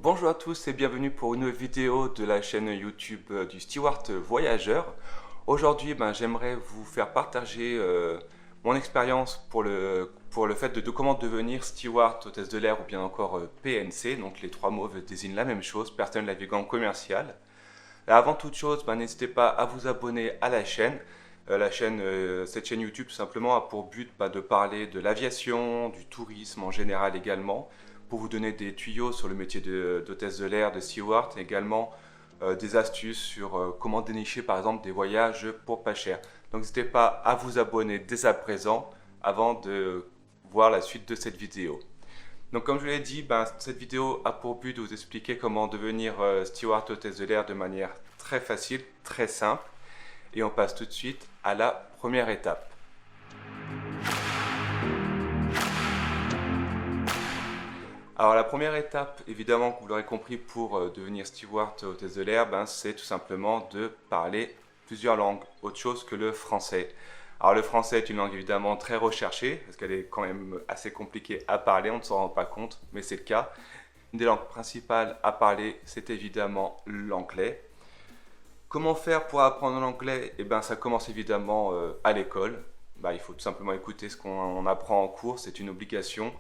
Bonjour à tous et bienvenue pour une vidéo de la chaîne YouTube du Steward Voyageur. Aujourd'hui, j'aimerais vous faire partager mon expérience pour le fait de comment devenir steward, hôtesse de l'air ou bien encore PNC. Donc les trois mots désignent la même chose, personnel navigant commercial. Avant toute chose, n'hésitez pas à vous abonner à la chaîne. Cette chaîne YouTube tout simplement a pour but de parler de l'aviation, du tourisme en général également, pour vous donner des tuyaux sur le métier d'hôtesse de l'air, de steward, et également des astuces sur comment dénicher par exemple des voyages pour pas cher. Donc n'hésitez pas à vous abonner dès à présent avant de voir la suite de cette vidéo. Donc comme je vous l'ai dit, cette vidéo a pour but de vous expliquer comment devenir steward hôtesse de l'air de manière très facile, très simple. Et on passe tout de suite à la première étape. Alors la première étape, évidemment, que vous l'aurez compris, pour devenir steward hôtesse de l'air, c'est tout simplement de parler plusieurs langues, autre chose que le français. Alors le français est une langue évidemment très recherchée, parce qu'elle est quand même assez compliquée à parler, on ne s'en rend pas compte, mais c'est le cas. Une des langues principales à parler, c'est évidemment l'anglais. Comment faire pour apprendre l'anglais? Ça commence évidemment à l'école. Il faut tout simplement écouter ce qu'on apprend en cours, c'est une obligation.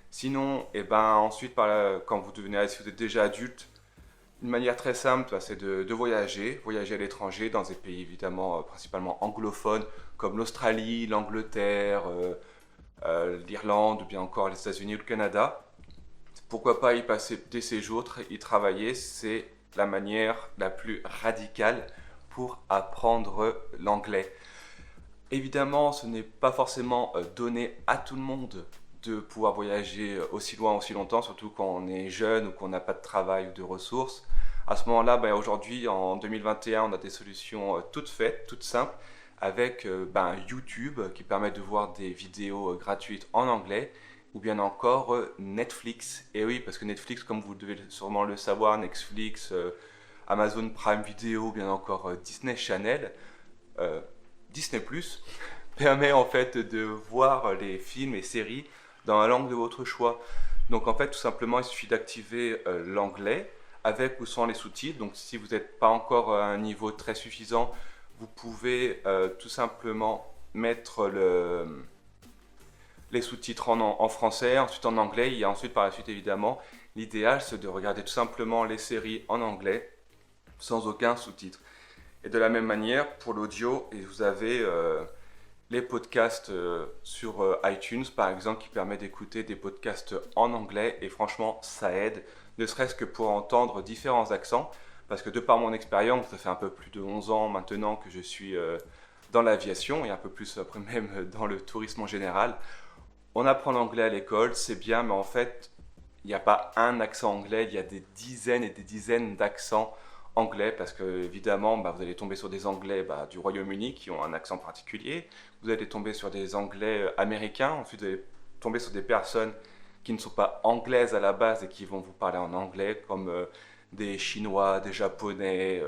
Sinon, ensuite, quand si vous êtes déjà adulte, une manière très simple, c'est de voyager à l'étranger, dans des pays évidemment principalement anglophones, comme l'Australie, l'Angleterre, l'Irlande, ou bien encore les États-Unis ou le Canada. Pourquoi pas y passer des séjours, y travailler, c'est la manière la plus radicale pour apprendre l'anglais. Évidemment, ce n'est pas forcément donné à tout le monde de pouvoir voyager aussi loin, aussi longtemps, surtout quand on est jeune ou qu'on n'a pas de travail ou de ressources. À ce moment-là, aujourd'hui, en 2021, on a des solutions toutes faites, toutes simples, avec YouTube qui permet de voir des vidéos gratuites en anglais, ou bien encore Netflix. Et oui, parce que Netflix, comme vous devez sûrement le savoir, Netflix, Amazon Prime Video, ou bien encore Disney Channel, Disney Plus, permet en fait de voir les films et séries dans la langue de votre choix. Donc en fait, tout simplement, il suffit d'activer l'anglais avec ou sans les sous-titres. Donc si vous n'êtes pas encore à un niveau très suffisant, vous pouvez tout simplement mettre les sous-titres en français, ensuite en anglais, et ensuite par la suite évidemment, l'idéal c'est de regarder tout simplement les séries en anglais sans aucun sous-titre. Et de la même manière, pour l'audio, vous avez les podcasts sur iTunes par exemple qui permet d'écouter des podcasts en anglais, et franchement ça aide, ne serait-ce que pour entendre différents accents, parce que de par mon expérience, ça fait un peu plus de 11 ans maintenant que je suis dans l'aviation, et un peu plus après même dans le tourisme en général. On apprend l'anglais à l'école, c'est bien, mais en fait, il n'y a pas un accent anglais, il y a des dizaines et des dizaines d'accents anglais, parce que évidemment, vous allez tomber sur des anglais du Royaume-Uni qui ont un accent particulier, vous allez tomber sur des anglais américains, ensuite vous allez tomber sur des personnes qui ne sont pas anglaises à la base et qui vont vous parler en anglais, comme des Chinois, des Japonais,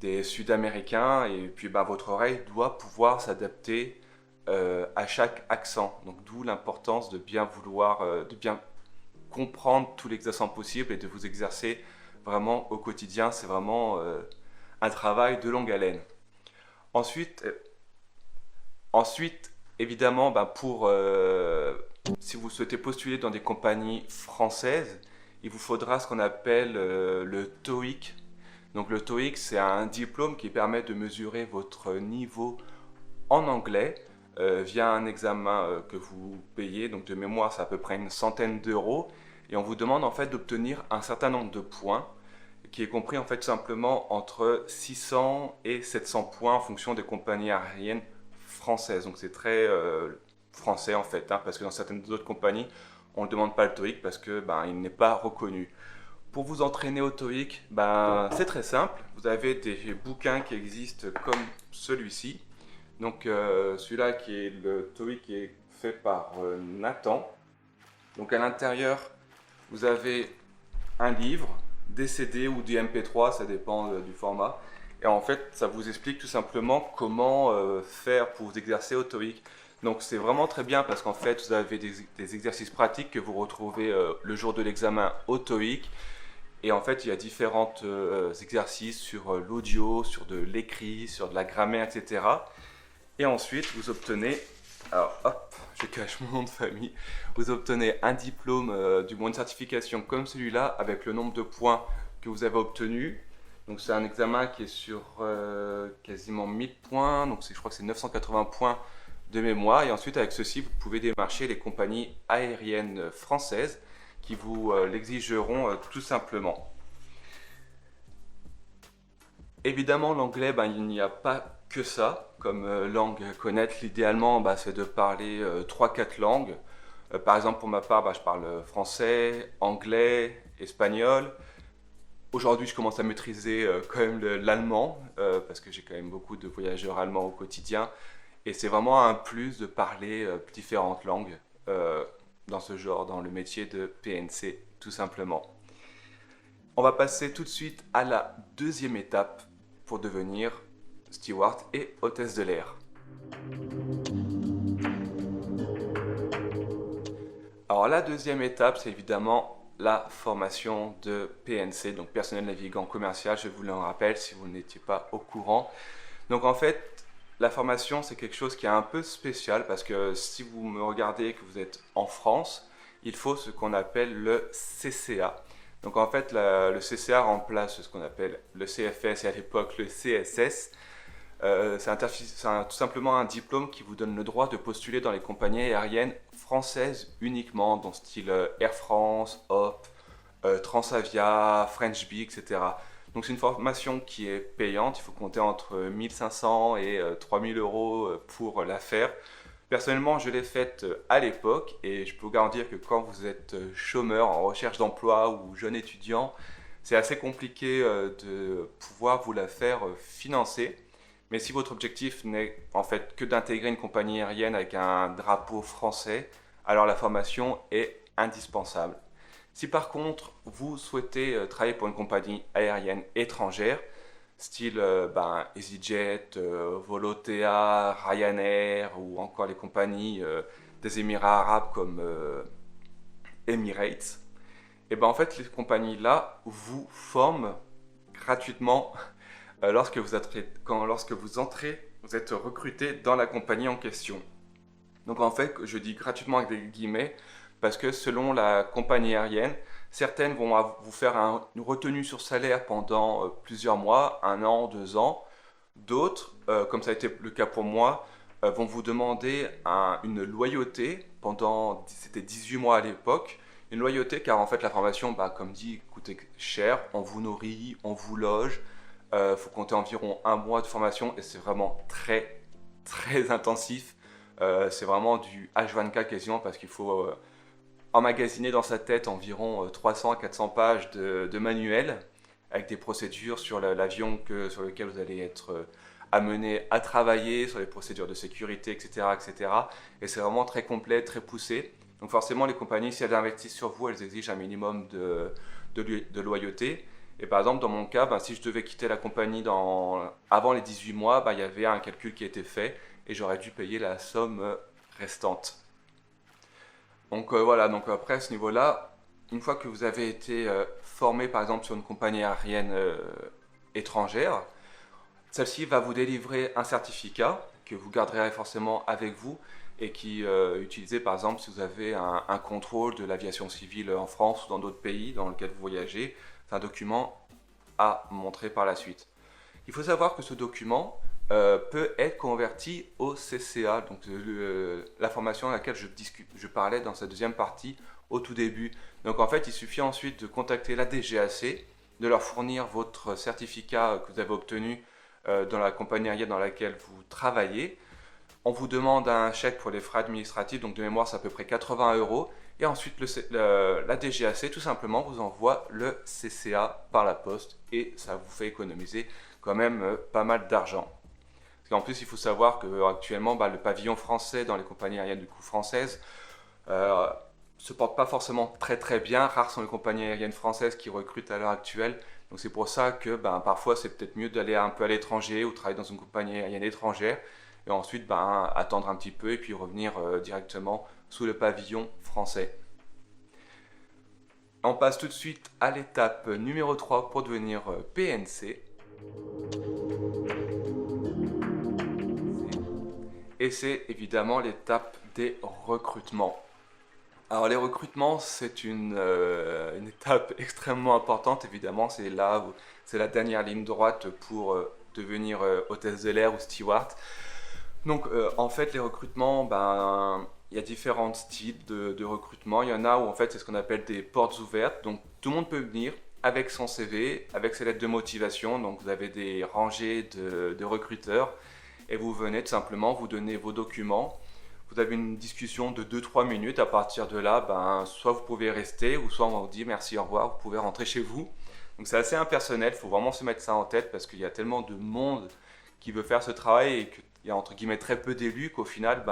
des Sud-Américains, et puis votre oreille doit pouvoir s'adapter à chaque accent. Donc d'où l'importance de bien vouloir, de bien comprendre tous les accents possibles et de vous exercer vraiment au quotidien. C'est vraiment un travail de longue haleine. Ensuite, évidemment, si vous souhaitez postuler dans des compagnies françaises, il vous faudra ce qu'on appelle le TOEIC. Donc le TOEIC, c'est un diplôme qui permet de mesurer votre niveau en anglais via un examen que vous payez. Donc de mémoire, c'est à peu près une centaine d'euros. Et on vous demande en fait d'obtenir un certain nombre de points, qui est compris en fait simplement entre 600 et 700 points en fonction des compagnies aériennes françaises. Donc c'est très français en fait, parce que dans certaines autres compagnies, on ne demande pas le TOEIC parce que il n'est pas reconnu. Pour vous entraîner au TOEIC, c'est très simple. Vous avez des bouquins qui existent comme celui-ci. Donc celui-là qui est le TOEIC qui est fait par Nathan. Donc à l'intérieur, vous avez un livre, des CD ou des MP3, ça dépend du format. Et en fait, ça vous explique tout simplement comment faire pour vous exercer au TOEIC. Donc c'est vraiment très bien parce qu'en fait, vous avez des exercices pratiques que vous retrouvez le jour de l'examen au TOEIC. Et en fait, il y a différents exercices sur l'audio, sur de l'écrit, sur de la grammaire, etc. Et ensuite, vous obtenez, alors hop, je cache mon nom de famille, vous obtenez un diplôme, du moins une certification comme celui-là, avec le nombre de points que vous avez obtenus. Donc c'est un examen qui est sur quasiment 1000 points, donc je crois que c'est 980 points de mémoire. Et ensuite, avec ceci, vous pouvez démarcher les compagnies aériennes françaises qui vous l'exigeront tout simplement. Évidemment, l'anglais, il n'y a pas que ça comme langue à connaître. L'idéalement, c'est de parler 3-4 langues. Par exemple, pour ma part, je parle français, anglais, espagnol. Aujourd'hui, je commence à maîtriser quand même l'allemand, parce que j'ai quand même beaucoup de voyageurs allemands au quotidien. Et c'est vraiment un plus de parler différentes langues dans ce genre, dans le métier de PNC, tout simplement. On va passer tout de suite à la deuxième étape pour devenir steward et hôtesse de l'air. Alors la deuxième étape, c'est évidemment la formation de PNC, donc personnel navigant commercial, je vous le rappelle si vous n'étiez pas au courant. Donc en fait, la formation, c'est quelque chose qui est un peu spécial parce que si vous me regardez et que vous êtes en France, il faut ce qu'on appelle le CCA. Donc en fait, le CCA remplace ce qu'on appelle le CFS et à l'époque le CSS. Tout simplement un diplôme qui vous donne le droit de postuler dans les compagnies aériennes françaises uniquement, dans style Air France, Hop, Transavia, French Bee, etc. Donc c'est une formation qui est payante, il faut compter entre 1500 et 3000 euros pour la faire. Personnellement, je l'ai faite à l'époque et je peux vous garantir que quand vous êtes chômeur, en recherche d'emploi ou jeune étudiant, c'est assez compliqué de pouvoir vous la faire financer. Mais si votre objectif n'est en fait que d'intégrer une compagnie aérienne avec un drapeau français, alors la formation est indispensable. Si par contre vous souhaitez travailler pour une compagnie aérienne étrangère, style EasyJet, Volotea, Ryanair ou encore les compagnies des Émirats arabes comme Emirates, et en fait les compagnies là vous forment gratuitement lorsque vous entrez, vous êtes recruté dans la compagnie en question. Donc en fait, je dis gratuitement avec des guillemets, parce que selon la compagnie aérienne, certaines vont vous faire une retenue sur salaire pendant plusieurs mois, 1 an, 2 ans. D'autres, comme ça a été le cas pour moi, vont vous demander une loyauté c'était 18 mois à l'époque, une loyauté car en fait la formation, comme dit, coûtait cher, on vous nourrit, on vous loge, faut compter environ 1 mois de formation et c'est vraiment très très intensif. C'est vraiment du H24 quasiment parce qu'il faut emmagasiner dans sa tête environ 300 à 400 pages de manuels avec des procédures sur l'avion sur lequel vous allez être amené à travailler, sur les procédures de sécurité, etc. etc. Et c'est vraiment très complet, très poussé. Donc forcément, les compagnies, si elles investissent sur vous, elles exigent un minimum de loyauté. Et par exemple, dans mon cas, si je devais quitter la compagnie avant les 18 mois, il y avait un calcul qui était fait et j'aurais dû payer la somme restante. Donc voilà, donc après à ce niveau-là, une fois que vous avez été formé par exemple sur une compagnie aérienne étrangère, celle-ci va vous délivrer un certificat que vous garderez forcément avec vous et qui est utilisé par exemple si vous avez un contrôle de l'aviation civile en France ou dans d'autres pays dans lesquels vous voyagez. C'est un document à montrer par la suite. Il faut savoir que ce document peut être converti au CCA, donc la formation à laquelle je parlais dans cette deuxième partie au tout début. Donc en fait, il suffit ensuite de contacter la DGAC, de leur fournir votre certificat que vous avez obtenu dans la compagnie aérienne dans laquelle vous travaillez. On vous demande un chèque pour les frais administratifs, donc de mémoire c'est à peu près 80 euros. Et ensuite la DGAC tout simplement vous envoie le CCA par la poste et ça vous fait économiser quand même pas mal d'argent. Parce qu'en plus il faut savoir qu'actuellement le pavillon français dans les compagnies aériennes du coup françaises se porte pas forcément très très bien. Rares sont les compagnies aériennes françaises qui recrutent à l'heure actuelle. Donc c'est pour ça que parfois c'est peut-être mieux d'aller un peu à l'étranger ou travailler dans une compagnie aérienne étrangère et ensuite attendre un petit peu et puis revenir directement sous le pavillon français. On passe tout de suite à l'étape numéro 3 pour devenir PNC. Et c'est évidemment l'étape des recrutements. Alors les recrutements, c'est une étape extrêmement importante, évidemment. C'est là où c'est la dernière ligne droite pour devenir hôtesse de l'air ou steward. Donc en fait, les recrutements, il y a différents styles de recrutement. Il y en a où en fait c'est ce qu'on appelle des portes ouvertes. Donc tout le monde peut venir avec son CV, avec ses lettres de motivation. Donc vous avez des rangées de recruteurs et vous venez tout simplement vous donner vos documents. Vous avez une discussion de 2-3 minutes. À partir de là, soit vous pouvez rester ou soit on vous dit merci, au revoir, vous pouvez rentrer chez vous. Donc c'est assez impersonnel, il faut vraiment se mettre ça en tête parce qu'il y a tellement de monde qui veut faire ce travail et qu'il y a entre guillemets très peu d'élus qu'au final,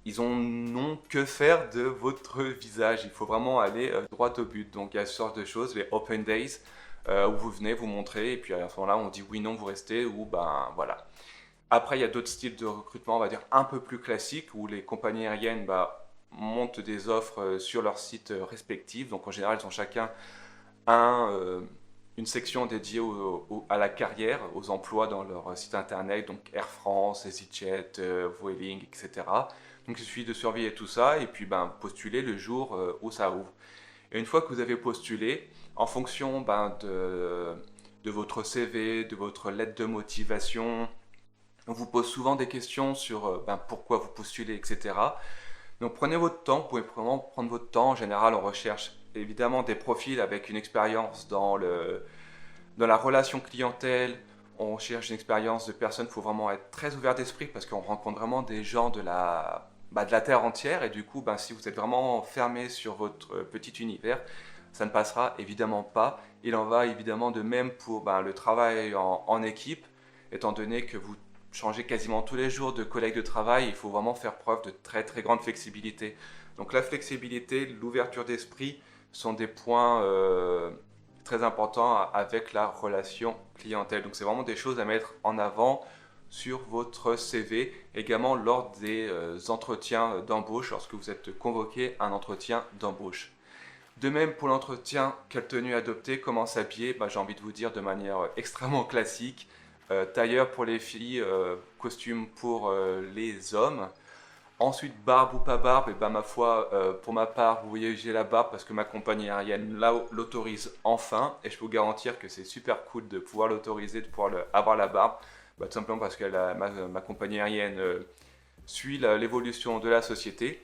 ils n'ont que faire de votre visage. Il faut vraiment aller droit au but. Donc il y a ce genre de choses, les open days, où vous venez, vous montrez, et puis à ce moment-là, on dit oui, non, vous restez, ou voilà. Après, il y a d'autres styles de recrutement, on va dire un peu plus classiques, où les compagnies aériennes montent des offres sur leurs sites respectifs. Donc en général, ils ont chacun un, euh, une section dédiée à la carrière, aux emplois dans leur site internet, donc Air France, EasyJet, Vueling, etc. Donc il suffit de surveiller tout ça et puis postuler le jour où ça ouvre. Et une fois que vous avez postulé, en fonction de votre CV, de votre lettre de motivation, on vous pose souvent des questions sur pourquoi vous postulez, etc. Donc prenez votre temps, vous pouvez vraiment prendre votre temps. En général, on recherche évidemment des profils avec une expérience dans la relation clientèle. On cherche une expérience de personnes, il faut vraiment être très ouvert d'esprit parce qu'on rencontre vraiment des gens de la terre entière. Et du coup, si vous êtes vraiment fermé sur votre petit univers, ça ne passera évidemment pas. Il en va évidemment de même pour le travail en équipe, étant donné que vous changez quasiment tous les jours de collègues de travail, il faut vraiment faire preuve de très très grande flexibilité. Donc la flexibilité, l'ouverture d'esprit sont des points très importants avec la relation clientèle. Donc c'est vraiment des choses à mettre en avant sur votre CV, également lors des entretiens d'embauche, lorsque vous êtes convoqué à un entretien d'embauche. De même pour l'entretien, quelle tenue adopter, comment s'habiller, j'ai envie de vous dire de manière extrêmement classique. Tailleur pour les filles, costume pour les hommes. Ensuite, barbe ou pas barbe, et ma foi, pour ma part, vous voyez, j'ai la barbe parce que ma compagnie aérienne l'autorise enfin. Et je peux vous garantir que c'est super cool de pouvoir l'autoriser, de pouvoir avoir la barbe. Tout simplement parce que ma compagnie aérienne suit l'évolution de la société.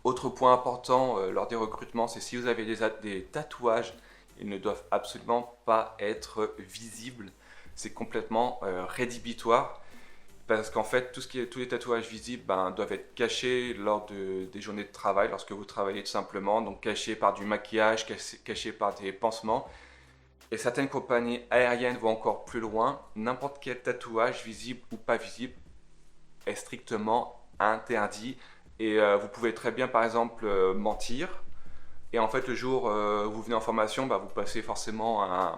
Autre point important lors des recrutements, c'est si vous avez des tatouages, ils ne doivent absolument pas être visibles. C'est complètement rédhibitoire parce qu'en fait, tous les tatouages visibles doivent être cachés lors des journées de travail, lorsque vous travaillez tout simplement, donc cachés par du maquillage, cachés par des pansements. Et certaines compagnies aériennes vont encore plus loin. N'importe quel tatouage, visible ou pas visible, est strictement interdit. Et vous pouvez très bien, par exemple, mentir. Et en fait, le jour où vous venez en formation, vous passez forcément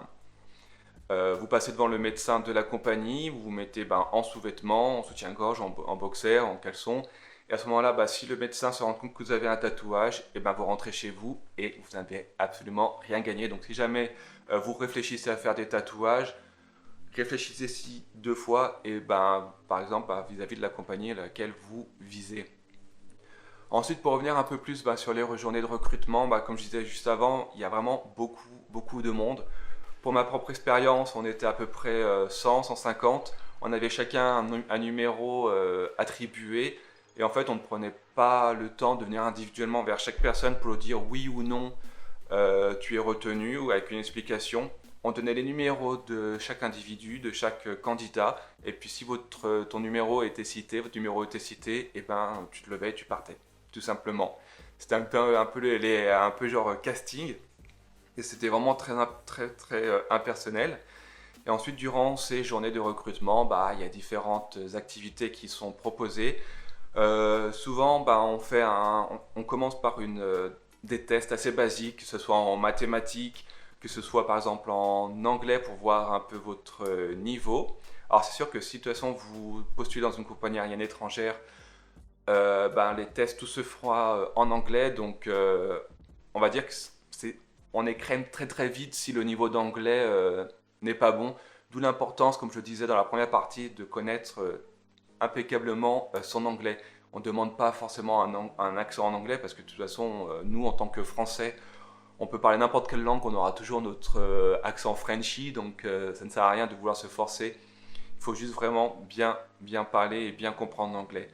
vous passez devant le médecin de la compagnie, vous vous mettez en sous-vêtements, en soutien-gorge, en boxer, en caleçon. Et à ce moment-là, si le médecin se rend compte que vous avez un tatouage, et vous rentrez chez vous et vous n'avez absolument rien gagné. Donc si jamais vous réfléchissez à faire des tatouages, réfléchissez-y 2 fois et par exemple vis-à-vis de la compagnie à laquelle vous visez. Ensuite, pour revenir un peu plus sur les journées de recrutement, comme je disais juste avant, il y a vraiment beaucoup, beaucoup de monde. Pour ma propre expérience, on était à peu près 100, 150. On avait chacun un numéro attribué. Et en fait, on ne prenait pas le temps de venir individuellement vers chaque personne pour lui dire oui ou non, tu es retenu, ou avec une explication. On donnait les numéros de chaque individu, de chaque candidat. Et puis si ton numéro était cité, votre numéro était cité, tu te levais et tu partais, tout simplement. C'était un peu genre casting. Et c'était vraiment très, très, très impersonnel. Et ensuite, durant ces journées de recrutement, il y a différentes activités qui sont proposées. Souvent, on commence par des tests assez basiques, que ce soit en mathématiques, que ce soit par exemple en anglais pour voir un peu votre niveau. Alors c'est sûr que si de toute façon vous postulez dans une compagnie aérienne étrangère, les tests tout se fera en anglais, donc on va dire que on écrème très très vite si le niveau d'anglais n'est pas bon. D'où l'importance, comme je le disais dans la première partie, de connaître impeccablement son anglais. On ne demande pas forcément un accent en anglais parce que de toute façon, nous en tant que Français, on peut parler n'importe quelle langue, on aura toujours notre accent Frenchy, donc ça ne sert à rien de vouloir se forcer. Il faut juste vraiment bien parler et bien comprendre l'anglais.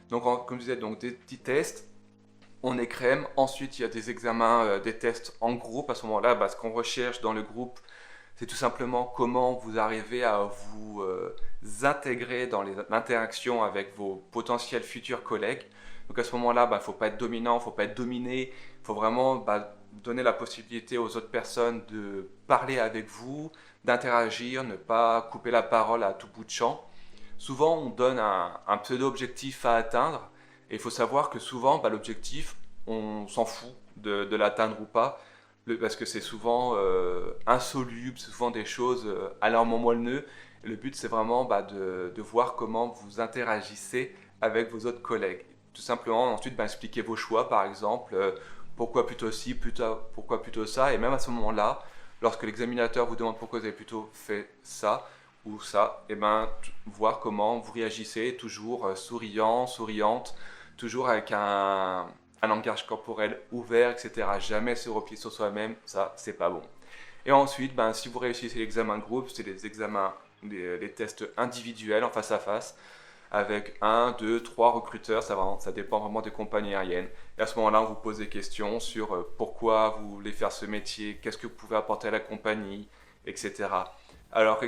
Donc, comme je disais, donc, des petits tests, on écrème. Ensuite, il y a des examens, des tests en groupe. À ce moment-là, ce qu'on recherche dans le groupe, c'est tout simplement comment vous arrivez à vous intégrer dans l'interaction avec vos potentiels futurs collègues. Donc à ce moment-là, il ne faut pas être dominant, il ne faut pas être dominé, il faut vraiment donner la possibilité aux autres personnes de parler avec vous, d'interagir, ne pas couper la parole à tout bout de champ. Souvent, on donne un pseudo-objectif à atteindre, et il faut savoir que souvent, l'objectif, on s'en fout de l'atteindre ou pas, parce que c'est souvent insoluble, c'est souvent des choses alarmant moelleux. Et le but, c'est vraiment de voir comment vous interagissez avec vos autres collègues. Tout simplement, ensuite, expliquer vos choix, par exemple, pourquoi plutôt ci, pourquoi plutôt ça, et même à ce moment-là, lorsque l'examinateur vous demande pourquoi vous avez plutôt fait ça ou ça, et voir comment vous réagissez, toujours souriant, souriante, toujours avec un langage corporel ouvert, etc. Jamais se replier sur soi-même, ça, c'est pas bon. Et ensuite, si vous réussissez l'examen de groupe, c'est les examens, les tests individuels en face à face, avec 1, 2, 3 recruteurs, ça dépend vraiment des compagnies aériennes. Et à ce moment-là, on vous pose des questions sur pourquoi vous voulez faire ce métier, qu'est-ce que vous pouvez apporter à la compagnie, etc. Alors,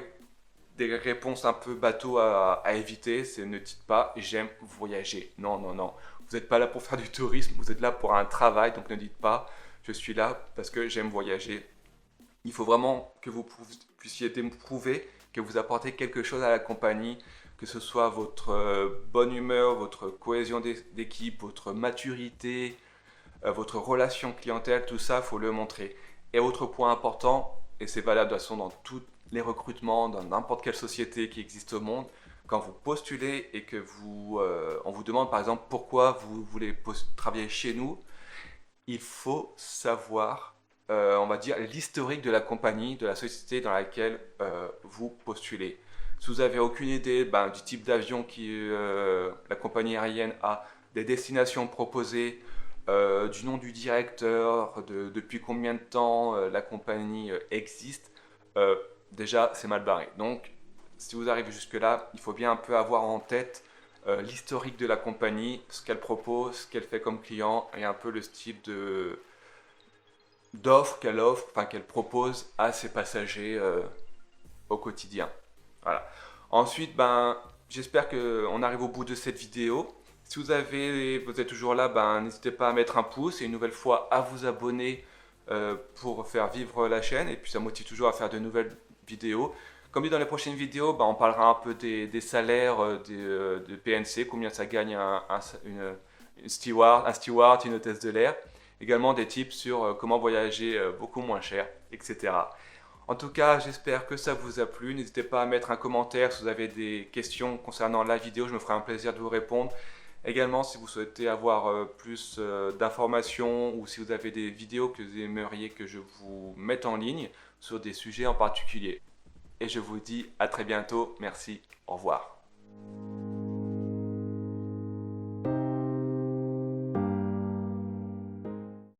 des réponses un peu bateau à éviter, c'est ne dites pas j'aime voyager. Non, non, non. Vous n'êtes pas là pour faire du tourisme, vous êtes là pour un travail, donc ne dites pas je suis là parce que j'aime voyager. Il faut vraiment que vous puissiez prouver que vous apportez quelque chose à la compagnie, que ce soit votre bonne humeur, votre cohésion d'équipe, votre maturité, votre relation clientèle, tout ça, il faut le montrer. Et autre point important, et c'est valable de toute façon dans tous les recrutements, dans n'importe quelle société qui existe au monde, quand vous postulez et que on vous demande par exemple pourquoi vous voulez travailler chez nous, il faut savoir, on va dire, l'historique de la compagnie, de la société dans laquelle vous postulez. Si vous n'avez aucune idée du type d'avion que la compagnie aérienne a, des destinations proposées, du nom du directeur, depuis combien de temps la compagnie existe, déjà c'est mal barré. Donc si vous arrivez jusque-là, il faut bien un peu avoir en tête l'historique de la compagnie, ce qu'elle propose, ce qu'elle fait comme client et un peu le style d'offre qu'elle propose à ses passagers au quotidien. Voilà. Ensuite, j'espère qu'on arrive au bout de cette vidéo. Si vous êtes toujours là, n'hésitez pas à mettre un pouce et une nouvelle fois à vous abonner pour faire vivre la chaîne. Et puis ça motive toujours à faire de nouvelles vidéos. Comme dit dans les prochaines vidéos, on parlera un peu des salaires de PNC, combien ça gagne un steward, une hôtesse de l'air. Également des tips sur comment voyager beaucoup moins cher, etc. En tout cas, j'espère que ça vous a plu. N'hésitez pas à mettre un commentaire si vous avez des questions concernant la vidéo. Je me ferai un plaisir de vous répondre. Également, si vous souhaitez avoir plus d'informations ou si vous avez des vidéos que vous aimeriez que je vous mette en ligne sur des sujets en particulier. Et je vous dis à très bientôt. Merci. Au revoir.